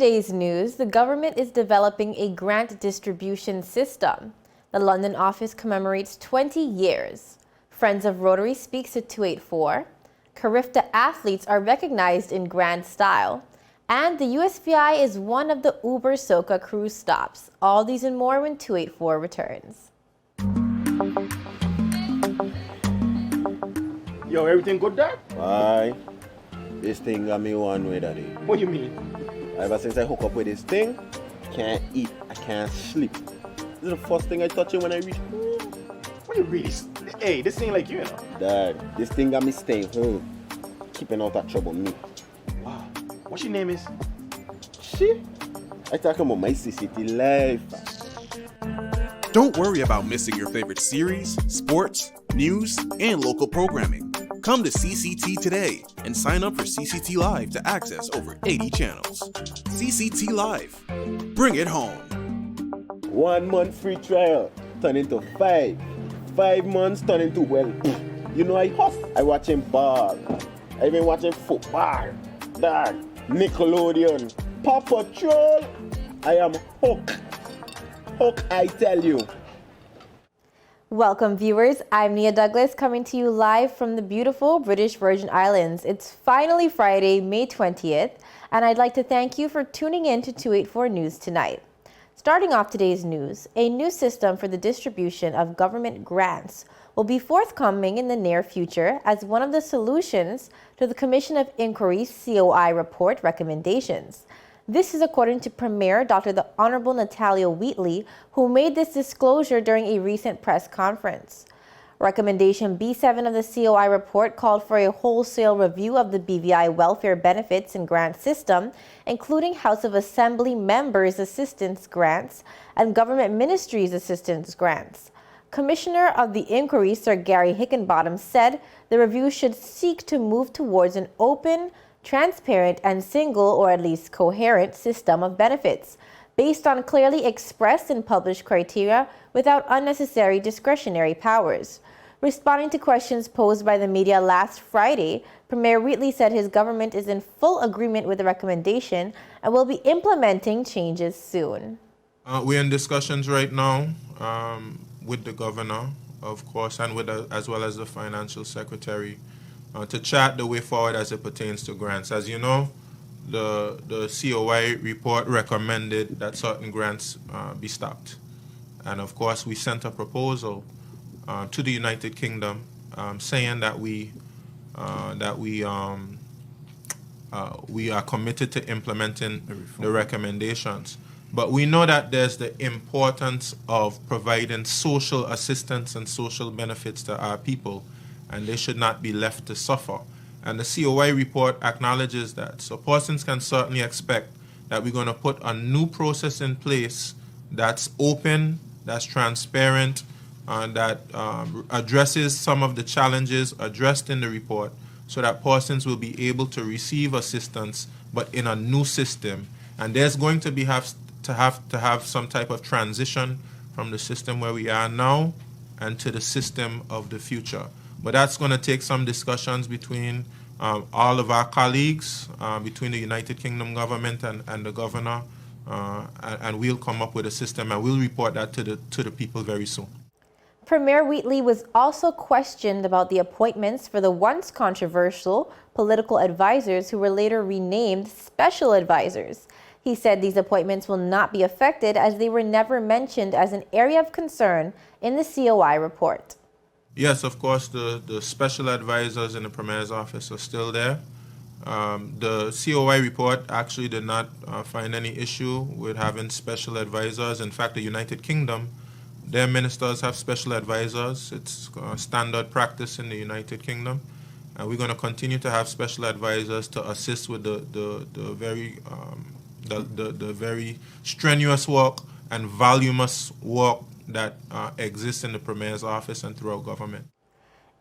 today's news, the government is developing a grant distribution system. The London office commemorates 20 years. Friends of Rotary speaks to 284. CARIFTA athletes are recognized in grand style. And the USVI is one of the Uber Soca cruise stops. All these and more when 284 returns. Yo, everything good, Dad? Aye. This thing got me one way, Daddy. What do you mean? Ever since I hook up with this thing, I can't eat, I can't sleep. This is the first thing I touch it when I reach home. What you really? Hey, this ain't like you, Dad, this thing got me staying home, keeping out of trouble me. Wow. What your name is? Shit, I talking about my CCT life. Don't worry about missing your favorite series, sports, news, and local programming. Come to CCT today and sign up for CCT Live to access over 80 channels. CCT Live. Bring it home. 1 month free trial turn into 5. 5 months turn into, well, you know I huff. I watching ball. I been watching football. Dad, Nickelodeon, Paw Patrol. I am hooked. Hooked, I tell you. Welcome, viewers. I'm Nia Douglas coming to you live from the beautiful British Virgin Islands. It's finally Friday, May 20th, and I'd like to thank you for tuning in to 284 News tonight. Starting off today's news, a new system for the distribution of government grants will be forthcoming in the near future as one of the solutions to the Commission of Inquiry's COI report recommendations. This is according to Premier Dr. the Honorable Natalia Wheatley, who made this disclosure during a recent press conference. Recommendation B7 of the COI report called for a wholesale review of the BVI welfare benefits and grant system, including House of Assembly members' assistance grants and government ministries' assistance grants. Commissioner of the Inquiry, Sir Gary Hickenbottom, said the review should seek to move towards an open, transparent, and single, or at least coherent, system of benefits based on clearly expressed and published criteria without unnecessary discretionary powers. Responding to questions posed by the media last Friday, Premier Wheatley said his government is in full agreement with the recommendation and will be implementing changes soon. We're in discussions right now with the governor, of course, and with as well as the financial secretary to chart the way forward as it pertains to grants. As you know, the COI report recommended that certain grants be stopped. And of course, we sent a proposal to the United Kingdom saying that we are committed to implementing the recommendations. But we know that there's the importance of providing social assistance and social benefits to our people, and they should not be left to suffer. And the COI report acknowledges that. So persons can certainly expect that we're going to put a new process in place that's open, that's transparent, and that addresses some of the challenges addressed in the report so that persons will be able to receive assistance, but in a new system. And there's going to be have some type of transition from the system where we are now and to the system of the future. But that's going to take some discussions between all of our colleagues, between the United Kingdom government and the governor, and we'll come up with a system and we'll report that to the people very soon. Premier Wheatley was also questioned about the appointments for the once controversial political advisors who were later renamed special advisors. He said these appointments will not be affected as they were never mentioned as an area of concern in the COI report. Yes, of course, the special advisors in the Premier's office are still there. The COI report actually did not find any issue with having special advisors. In fact, the United Kingdom, their ministers have special advisors. It's standard practice in the United Kingdom. And we're going to continue to have special advisors to assist with the very strenuous work and voluminous work that exists in the Premier's office and throughout government.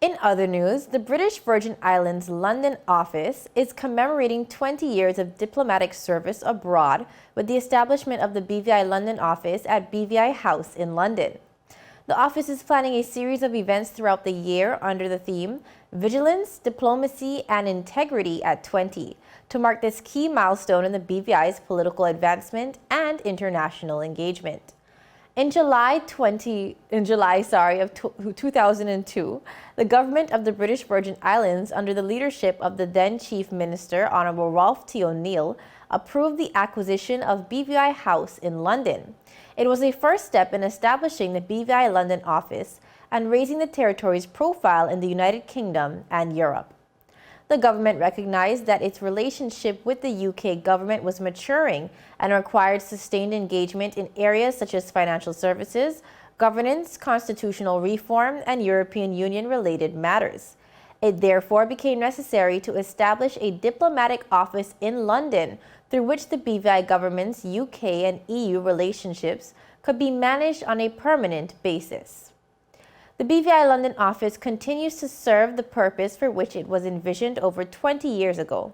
In other news, the British Virgin Islands London office is commemorating 20 years of diplomatic service abroad with the establishment of the BVI London office at BVI House in London. The office is planning a series of events throughout the year under the theme Vigilance, Diplomacy, and Integrity at 20 to mark this key milestone in the BVI's political advancement and international engagement. In July of 2002, the government of the British Virgin Islands, under the leadership of the then Chief Minister, Honorable Ralph T. O'Neill, approved the acquisition of BVI House in London. It was a first step in establishing the BVI London office and raising the territory's profile in the United Kingdom and Europe. The government recognized that its relationship with the UK government was maturing and required sustained engagement in areas such as financial services, governance, constitutional reform, and European Union-related matters. It therefore became necessary to establish a diplomatic office in London through which the BVI government's UK and EU relationships could be managed on a permanent basis. The BVI London office continues to serve the purpose for which it was envisioned over 20 years ago.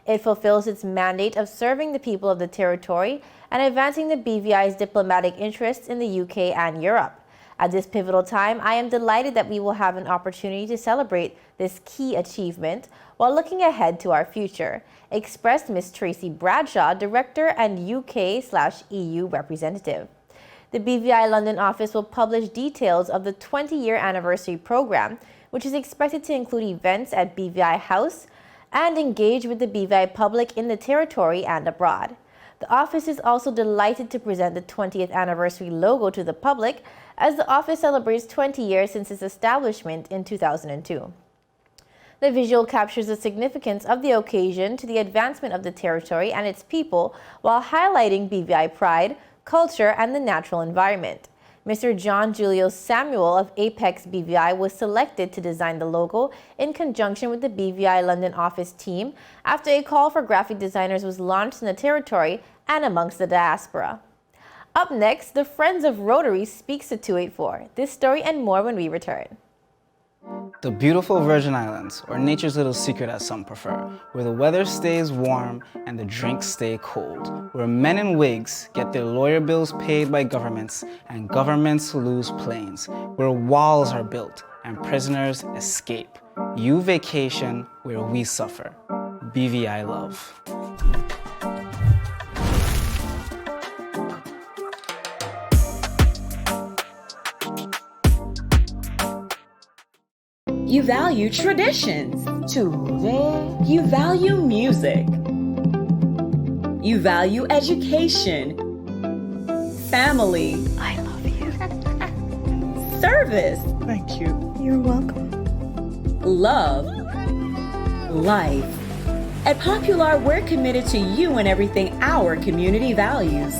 It fulfills its mandate of serving the people of the territory and advancing the BVI's diplomatic interests in the UK and Europe. At this pivotal time, I am delighted that we will have an opportunity to celebrate this key achievement while looking ahead to our future, expressed Ms. Tracy Bradshaw, Director and UK/EU representative. The BVI London office will publish details of the 20-year anniversary program, which is expected to include events at BVI House and engage with the BVI public in the territory and abroad. The office is also delighted to present the 20th anniversary logo to the public as the office celebrates 20 years since its establishment in 2002. The visual captures the significance of the occasion to the advancement of the territory and its people while highlighting BVI pride, culture, and the natural environment. Mr. John Julio Samuel of Apex BVI was selected to design the logo in conjunction with the BVI London office team after a call for graphic designers was launched in the territory and amongst the diaspora. Up next, the Friends of Rotary speaks to 284. This story and more when we return. The beautiful Virgin Islands, or nature's little secret as some prefer, where the weather stays warm and the drinks stay cold, where men in wigs get their lawyer bills paid by governments and governments lose planes, where walls are built and prisoners escape. You vacation where we suffer. BVI love. You value traditions. Today, you value music. You value education. Family. I love you. Service. Thank you. You're welcome. Love. Life. At Popular, we're committed to you and everything our community values.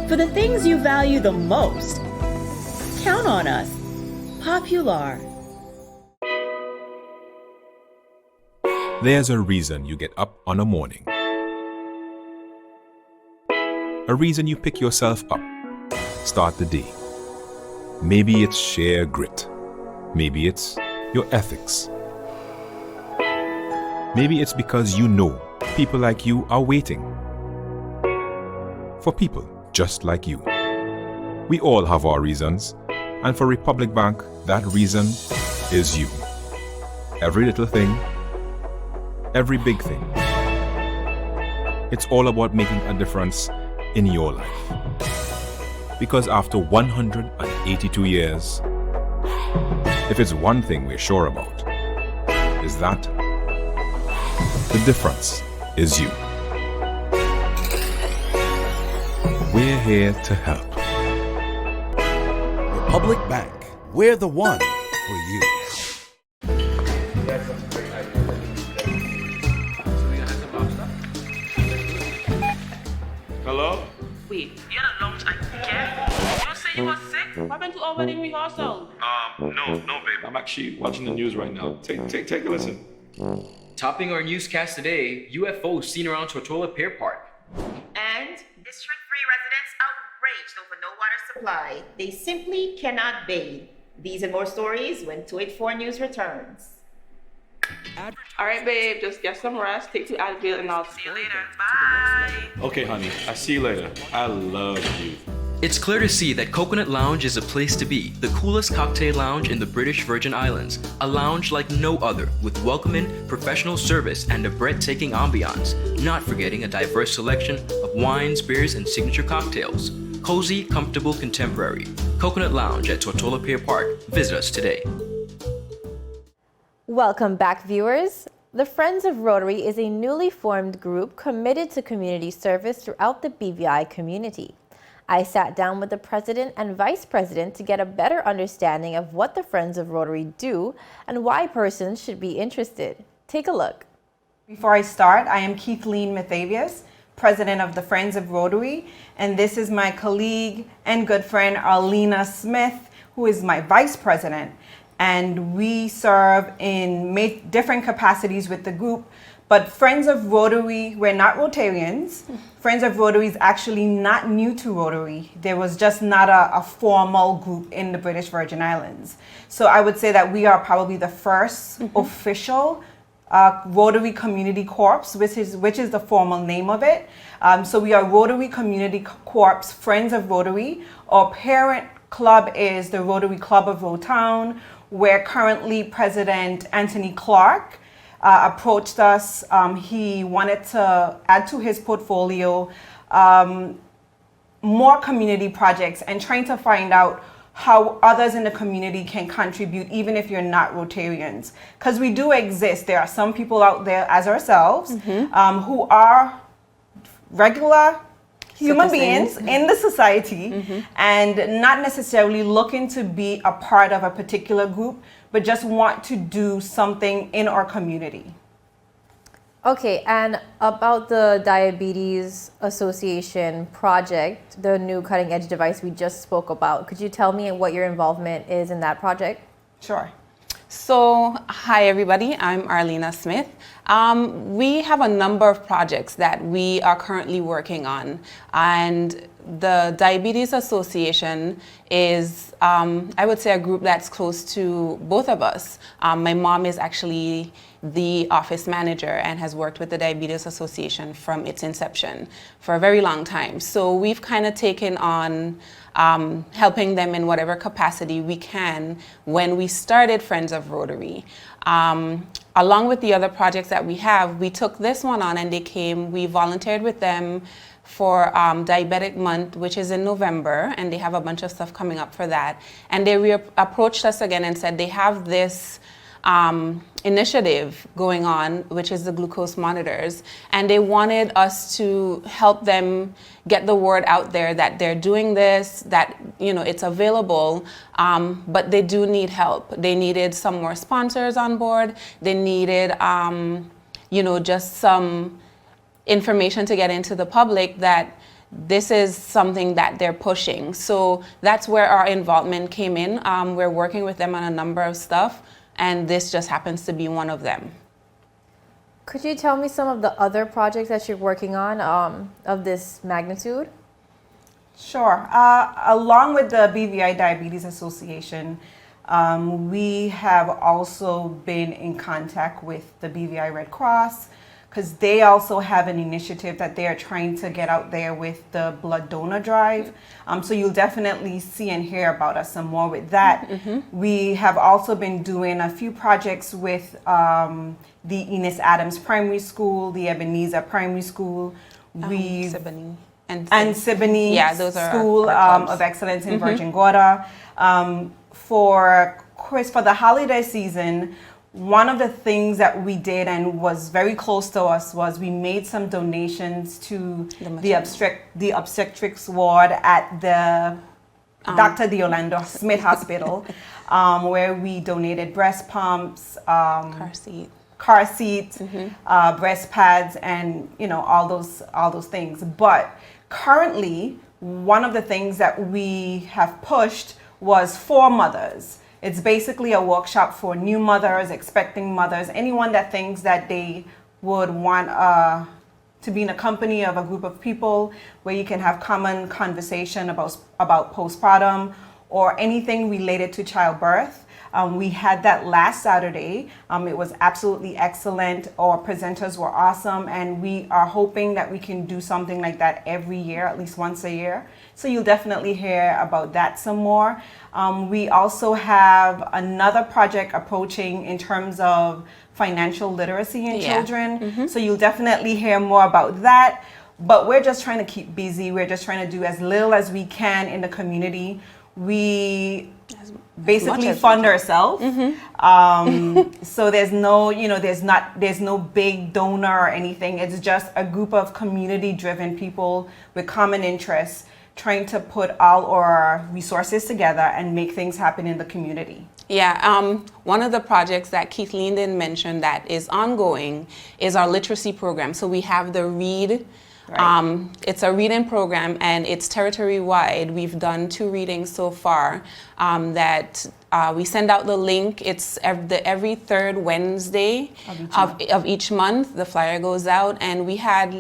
For the things you value the most, count on us. Popular. There's a reason you get up on a morning. A reason you pick yourself up, start the day. Maybe it's sheer grit. Maybe it's your ethics. Maybe it's because you know people like you are waiting. For people just like you. We all have our reasons, and for Republic Bank, that reason is you. Every little thing, every big thing. It's all about making a difference in your life. Because after 182 years, if it's one thing we're sure about, is that the difference is you. We're here to help. Republic Bank, we're the one for you. Hello? Wait, you had a lunch again? You don't say you were sick? What happened to our wedding rehearsal? No, babe. I'm actually watching the news right now. Take a listen. Topping our newscast today, UFOs seen around Tortola Pier Park. And District 3 residents outraged over no water supply. They simply cannot bathe. These and more stories when 284 News returns. All right, babe, just get some rest, take 2 Advil, and I'll See you later. Bye. Okay, honey. I see you later. I love you. It's clear to see that Coconut Lounge is a place to be, the coolest cocktail lounge in the British Virgin Islands. A lounge like no other, with welcoming, professional service, and a breathtaking ambiance. Not forgetting a diverse selection of wines, beers, and signature cocktails. Cozy, comfortable, contemporary. Coconut Lounge at Tortola Pier Park. Visit us today. Welcome back, viewers. The Friends of Rotary is a newly formed group committed to community service throughout the BVI community. I sat down with the president and vice president to get a better understanding of what the Friends of Rotary do and why persons should be interested. Take a look. Before I start, I am Kathleen Mathavius, president of the Friends of Rotary, and this is my colleague and good friend Arlena Smith, who is my vice president. And we serve in different capacities with the group. But Friends of Rotary, we're not Rotarians. Friends of Rotary is actually not new to Rotary. There was just not a formal group in the British Virgin Islands. So I would say that we are probably the first official Rotary Community Corps, which is the formal name of it. So we are Rotary Community Corps, Friends of Rotary. Our parent club is the Rotary Club of Rotown, where currently President Anthony Clark approached us. He wanted to add to his portfolio more community projects and trying to find out how others in the community can contribute even if you're not Rotarians. Because we do exist. There are some people out there as ourselves who are regular human beings in the society and not necessarily looking to be a part of a particular group, but just want to do something in our community. Okay, and about the Diabetes Association project, the new cutting edge device we just spoke about, could you tell me what your involvement is in that project? Sure. So, hi everybody, I'm Arlena Smith. We have a number of projects that we are currently working on, and the Diabetes Association is, I would say, a group that's close to both of us. My mom is actually the office manager and has worked with the Diabetes Association from its inception for a very long time. So we've kind of taken on helping them in whatever capacity we can when we started Friends of Rotary. Along with the other projects that we have, we took this one on and we volunteered with them for Diabetic Month, which is in November, and they have a bunch of stuff coming up for that. And they approached us again and said they have this initiative going on, which is the glucose monitors, and they wanted us to help them get the word out there that they're doing this, that it's available, but they do need help. They needed some more sponsors on board. They needed just some information to get into the public that this is something that they're pushing. So that's where our involvement came in. We're working with them on a number of stuff, and this just happens to be one of them. Could you tell me some of the other projects that you're working on of this magnitude? Sure. Along with the BVI Diabetes Association, we have also been in contact with the BVI Red Cross, because they also have an initiative that they are trying to get out there with the blood donor drive. So you'll definitely see and hear about us some more with that. We have also been doing a few projects with the Enos Adams Primary School, the Ebenezer Primary School, Siboney. And Siboney those are School of Excellence in Virgin Gorda. For the holiday season, one of the things that we did and was very close to us was we made some donations to the obstetrics ward at the Dr. Deolando Smith Hospital, where we donated breast pumps, car seats, breast pads, and all those things. But currently, one of the things that we have pushed was for mothers. It's basically a workshop for new mothers, expecting mothers, anyone that thinks that they would want to be in a company of a group of people where you can have common conversation about postpartum or anything related to childbirth. We had that last Saturday. It was absolutely excellent. Our presenters were awesome, and we are hoping that we can do something like that every year, at least once a year. So you'll definitely hear about that some more. We also have another project approaching in terms of financial literacy in children. So you'll definitely hear more about that. But we're just trying to keep busy. We're just trying to do as little as we can in the community. We basically fund ourselves. So there's no, there's no big donor or anything. It's just a group of community-driven people with common interests trying to put all our resources together and make things happen in the community. Yeah, one of the projects that Kathleen didn't mention that is ongoing is our literacy program. So we have the READ. It's a reading program, and it's territory-wide. We've done 2 readings so far that we send out the link. It's every 3rd Wednesday of each month. The flyer goes out, and we had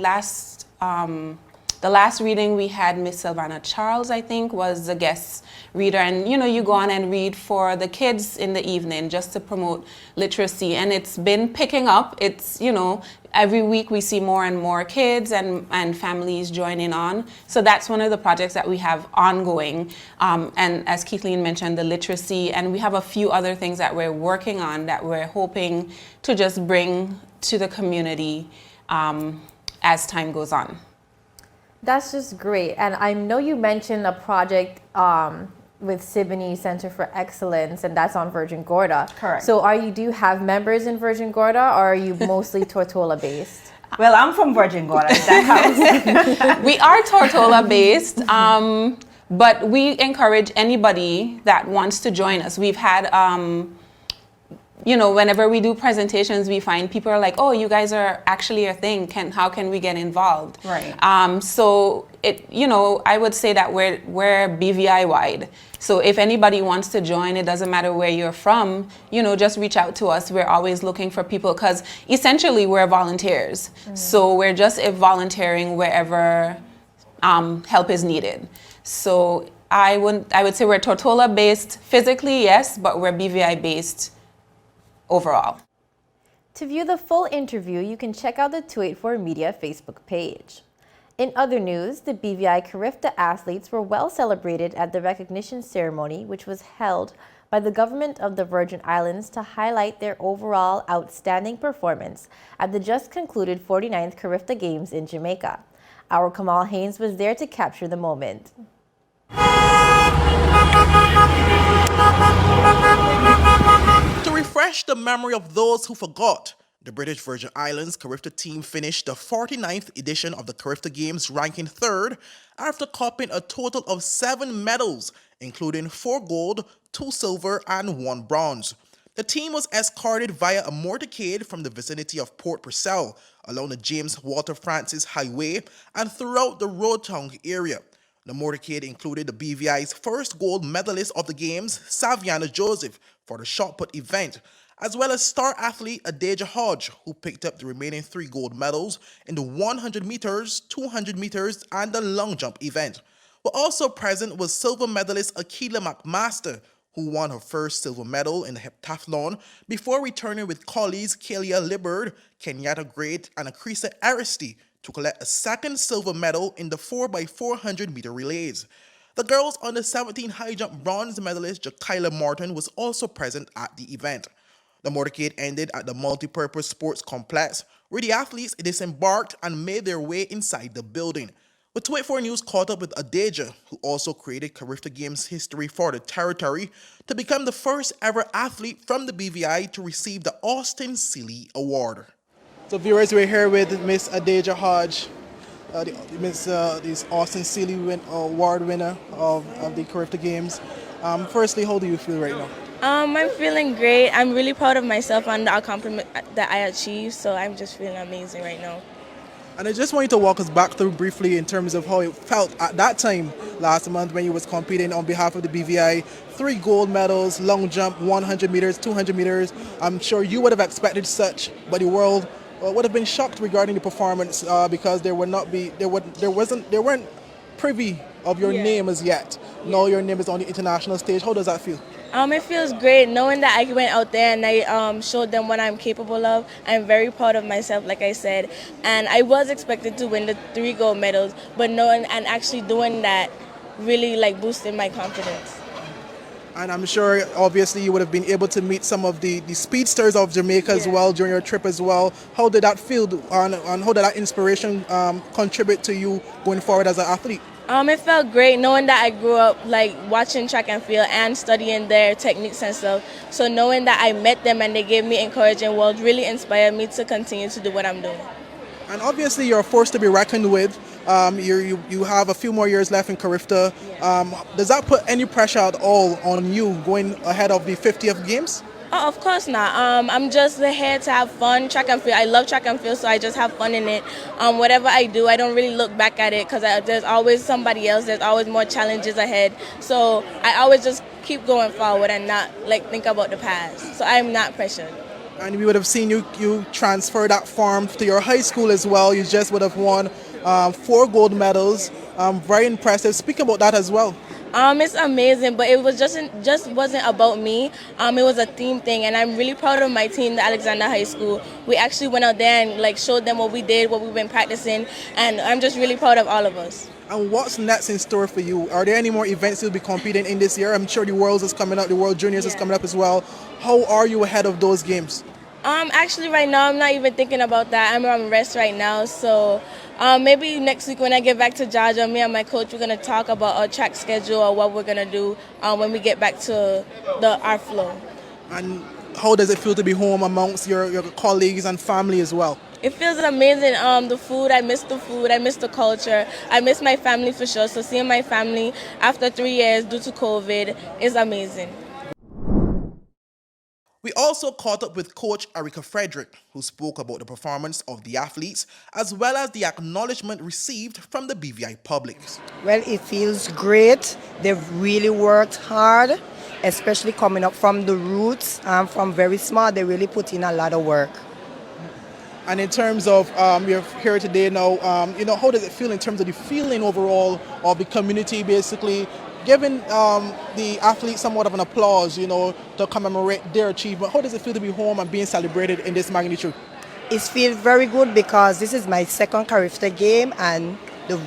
the last reading we had Miss Sylvana Charles, I think, was the guest reader. And you go on and read for the kids in the evening just to promote literacy. And it's been picking up. It's, every week we see more and more kids and families joining on. So that's one of the projects that we have ongoing. And as Kathleen mentioned, the literacy. And we have a few other things that we're working on that we're hoping to just bring to the community as time goes on. That's just great. And I know you mentioned a project with Siboney Center for Excellence, and that's on Virgin Gorda. Correct. So do you have members in Virgin Gorda, or are you mostly Tortola based? Well, I'm from Virgin Gorda. That helps. We are Tortola based, but we encourage anybody that wants to join us. We've had whenever we do presentations, we find people are like, oh, you guys are actually a thing. How can we get involved? Right. So I would say that we're BVI wide. So if anybody wants to join, it doesn't matter where you're from, just reach out to us. We're always looking for people because essentially we're volunteers. So we're just volunteering wherever help is needed. So I would say we're Tortola based physically, yes, but we're BVI based overall. To view the full interview, you can check out the 284 Media Facebook page. In other news, the BVI CARIFTA athletes were well celebrated at the recognition ceremony, which was held by the government of the Virgin Islands to highlight their overall outstanding performance at the just concluded 49th CARIFTA Games in Jamaica. Our Kamal Haynes was there to capture the moment. To refresh the memory of those who forgot, the British Virgin Islands CARIFTA team finished the 49th edition of the CARIFTA Games ranking 3rd after copying a total of 7 medals, including 4 gold, 2 silver, and 1 bronze. The team was escorted via a motorcade from the vicinity of Port Purcell along the James Walter Francis Highway and throughout the Road area. The motorcade included the BVI's first gold medalist of the games, Saviana Joseph, for the shot put event, as well as star athlete Adeja Hodge, who picked up the remaining 3 gold medals in the 100 meters, 200 meters, and the long jump event. But also present was silver medalist Akila McMaster, who won her first silver medal in the heptathlon before returning with colleagues Kalia Libbard, Kenyatta Great, and Akrisa Aristi to collect a second silver medal in the 4x400 meter relays. The girls on the 17 high jump bronze medalist Jakaila Martin was also present at the event. The motorcade ended at the multipurpose sports complex, where the athletes disembarked and made their way inside the building. With 284 News caught up with Adeja, who also created CARIFTA Games history for the territory, to become the first ever athlete from the BVI to receive the Austin Seeley Award. So viewers, we're here with Miss Adeja Hodge, this Austin Seeley Award winner of the CARIFTA Games. Firstly, how do you feel right now? I'm feeling great. I'm really proud of myself and the accomplishment that I achieved, so I'm just feeling amazing right now. And I just want you to walk us back through briefly in terms of how it felt at that time last month when you was competing on behalf of the BVI. 3 gold medals, long jump, 100 meters, 200 meters. I'm sure you would have expected such, but the world would have been shocked regarding the performance because they weren't privy of your name as yet. Now your name is on the international stage. How does that feel? It feels great knowing that I went out there and I showed them what I'm capable of. I'm very proud of myself, like I said, and I was expected to win the 3 gold medals, but knowing and actually doing that really like boosted my confidence. And I'm sure, obviously, you would have been able to meet some of the speedsters of Jamaica as well during your trip as well. How did that feel, and how did that inspiration contribute to you going forward as an athlete? It felt great knowing that I grew up like watching track and field and studying their techniques and stuff. So knowing that I met them and they gave me encouraging words really inspired me to continue to do what I'm doing. And obviously, you're a force to be reckoned with. You have a few more years left in CARIFTA. Does that put any pressure at all on you going ahead of the 50th Games? Oh, of course not. I'm just here to have fun. Track and field. I love track and field, so I just have fun in it. Whatever I do, I don't really look back at it because there's always somebody else. There's always more challenges ahead. So I always just keep going forward and not like think about the past. So I'm not pressured. And we would have seen you transfer that form to your high school as well. You just would have won 4 gold medals. Very impressive. Speak about that as well. It's amazing, but it was just wasn't about me. It was a team thing, and I'm really proud of my team, the Alexander High School. We actually went out there and like showed them what we did, what we've been practicing, and I'm just really proud of all of us. And what's next in store for you? Are there any more events you'll be competing in this year? I'm sure the Worlds is coming up, the World Juniors is coming up as well. How are you ahead of those games? Actually, right now, I'm not even thinking about that. I'm on rest right now, so maybe next week when I get back to Georgia, me and my coach, we're going to talk about our track schedule or what we're going to do when we get back to our flow. And how does it feel to be home amongst your colleagues and family as well? It feels amazing. The food, I miss the food, I miss the culture, I miss my family for sure. So seeing my family after 3 years due to COVID is amazing. We also caught up with Coach Erica Frederick, who spoke about the performance of the athletes, as well as the acknowledgement received from the BVI public. Well, it feels great. They've really worked hard, especially coming up from the roots. From very small, they really put in a lot of work. And in terms of you're here today now, how does it feel in terms of the feeling overall of the community, basically giving the athletes somewhat of an applause, to commemorate their achievement? How does it feel to be home and being celebrated in this magnitude? It feels very good because this is my second CARIFTA game and the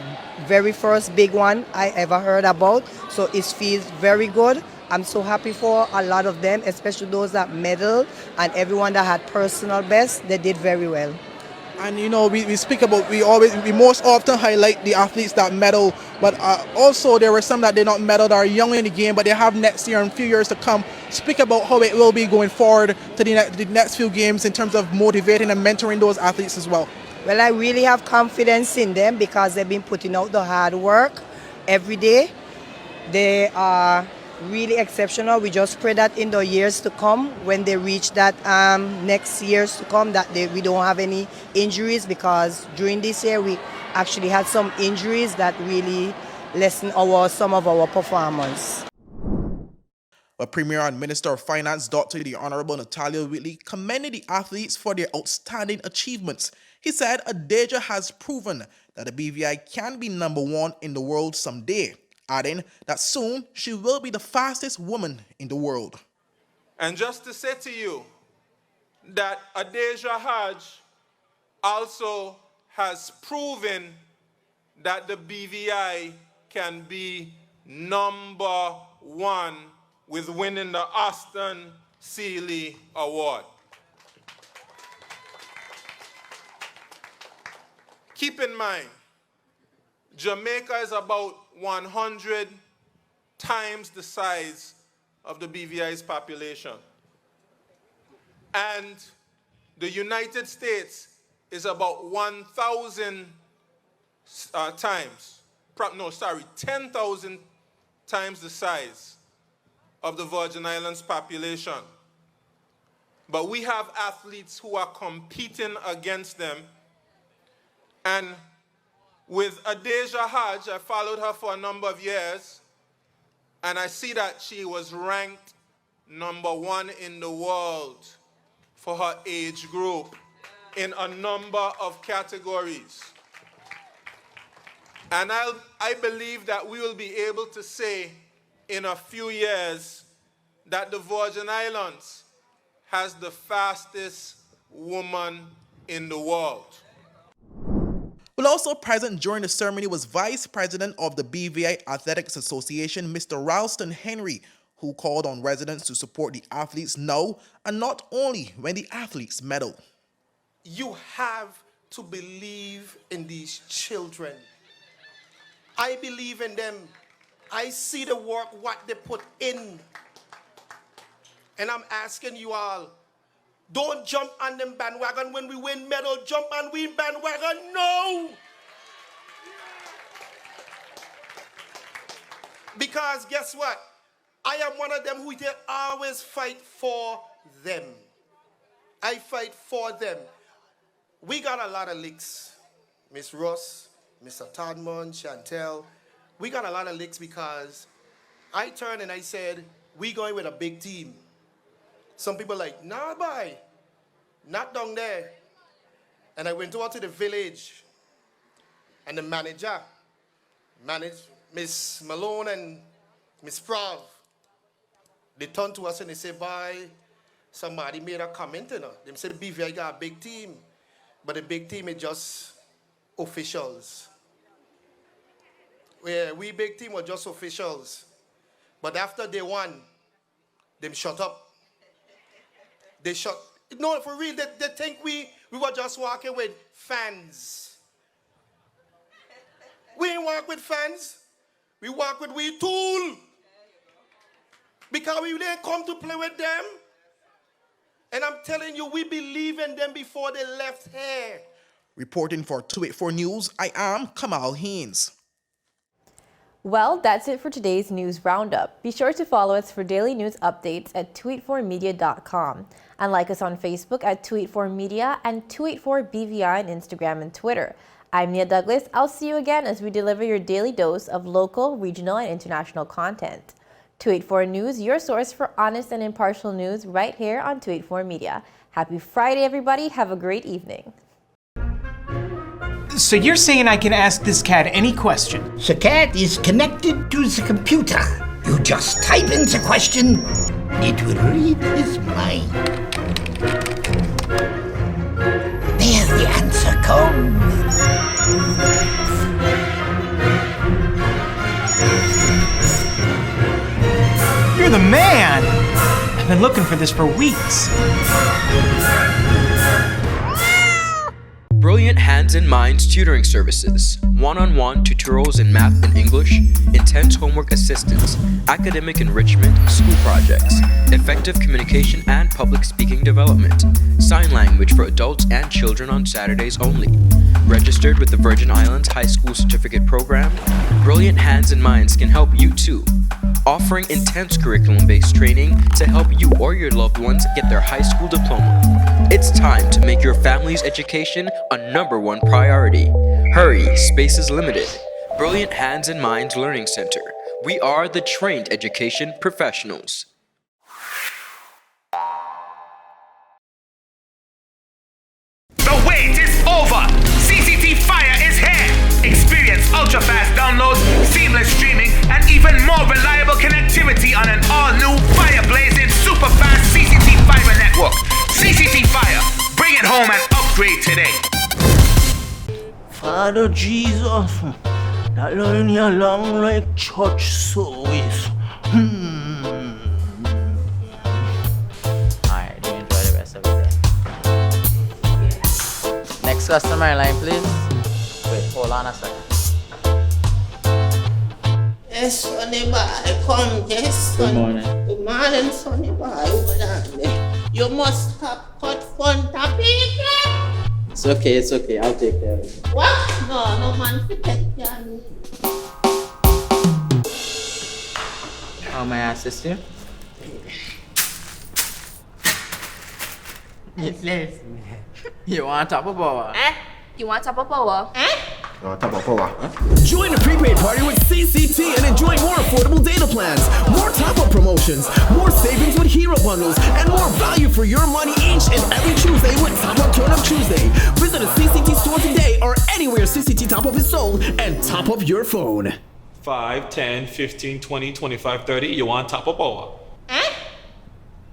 very first big one I ever heard about. So it feels very good. I'm so happy for a lot of them, especially those that medaled and everyone that had personal best. They did very well. And we speak about, we most often highlight the athletes that medal, but also there were some that did not medal that are young in the game, but they have next year and a few years to come. Speak about how it will be going forward to the next few games in terms of motivating and mentoring those athletes as well. Well, I really have confidence in them because they've been putting out the hard work every day. They are really exceptional. We just pray that in the years to come, when they reach that next years to come, that we don't have any injuries, because during this year we actually had some injuries that really lessen some of our performance. The Premier and Minister of Finance, Dr. the Honorable Natalia Whitley, commended the athletes for their outstanding achievements. He said Adeja has proven that the BVI can be #1 in the world someday, adding that soon she will be the fastest woman in the world. And just to say to you that Adeja Hajj also has proven that the BVI can be #1 with winning the Austin Seeley Award. Keep in mind, Jamaica is about 100 times the size of the BVI's population. And the United States is about 1,000 10,000 times the size of the Virgin Islands population. But we have athletes who are competing against them. And with Adeja Hajj, I followed her for a number of years, and I see that she was ranked #1 in the world for her age group in a number of categories. And I believe that we will be able to say in a few years that the Virgin Islands has the fastest woman in the world. Well, also present during the ceremony was Vice President of the BVI Athletics Association, Mr. Ralston Henry, who called on residents to support the athletes now and not only when the athletes medal. You have to believe in these children. I believe in them. I see the work, what they put in. And I'm asking you all, don't jump on them bandwagon when we win medal. Jump on win bandwagon. No! Because guess what? I am one of them who they always fight for them. I fight for them. We got a lot of licks. Miss Ross, Mr. Todman, Chantel. We got a lot of licks because I turned and I said, we going with a big team. Some people like, nah, bye. Not down there. And I went over to the village and the manager, Miss Malone and Miss Prav, they turned to us and they said, bye. Somebody made a comment, you know. They said, BVI got a big team, but the big team is just officials. We big team were just officials. But after day one, them shut up. They shut. No, for real, they think we were just walking with fans. We ain't walk with fans. We walk with we tool. Because we didn't come to play with them. And I'm telling you, we believe in them before they left here. Reporting for 284 News, I am Kamal Haynes. Well, that's it for today's news roundup. Be sure to follow us for daily news updates at 284media.com and like us on Facebook at 284media and 284BVI on Instagram and Twitter. I'm Nia Douglas. I'll see you again as we deliver your daily dose of local, regional, and international content. 284 News, your source for honest and impartial news right here on 284 Media. Happy Friday, everybody. Have a great evening. So you're saying I can ask this cat any question? The cat is connected to the computer. You just type in the question, it will read his mind. There the answer comes. You're the man! I've been looking for this for weeks. Brilliant Hands and Minds tutoring services, one-on-one tutorials in math and English, intense homework assistance, academic enrichment, school projects, effective communication and public speaking development, sign language for adults and children on Saturdays only. Registered with the Virgin Islands High School Certificate Program, Brilliant Hands and Minds can help you too. Offering intense curriculum-based training to help you or your loved ones get their high school diploma. It's time to make your family's education a #1 priority. Hurry, space is limited. Brilliant Hands and Minds Learning Center. We are the trained education professionals. The wait is over! CCT Fire is here! Experience ultra-fast downloads, seamless streaming, and even more reliable connectivity on an all-new fire-blazing super-fast CCT Fiber network. CCT Fire, bring it home and upgrade today. Father Jesus, that line here long like church service. Alright, do enjoy the rest of it then. Next customer line, please. Wait, hold on a second. Yes, Sonny boy, come, yes, Sonny. Good morning. Good morning, Sonny boy. Over there. You must have cut fun topic. It's okay, I'll take care of it. What? No man to take care of me. How may I assist you? Yes. You want top of power? You want top of power? Join the prepaid party with CCT and enjoy more affordable data plans, more top-up promotions, more savings with hero bundles, and more value for your money each and every Tuesday with Top Up Turn Up Tuesday. Visit a CCT store today or anywhere CCT Top Up is sold and top up your phone. 5, 10, 15, 20, 25, 30. You want top of power?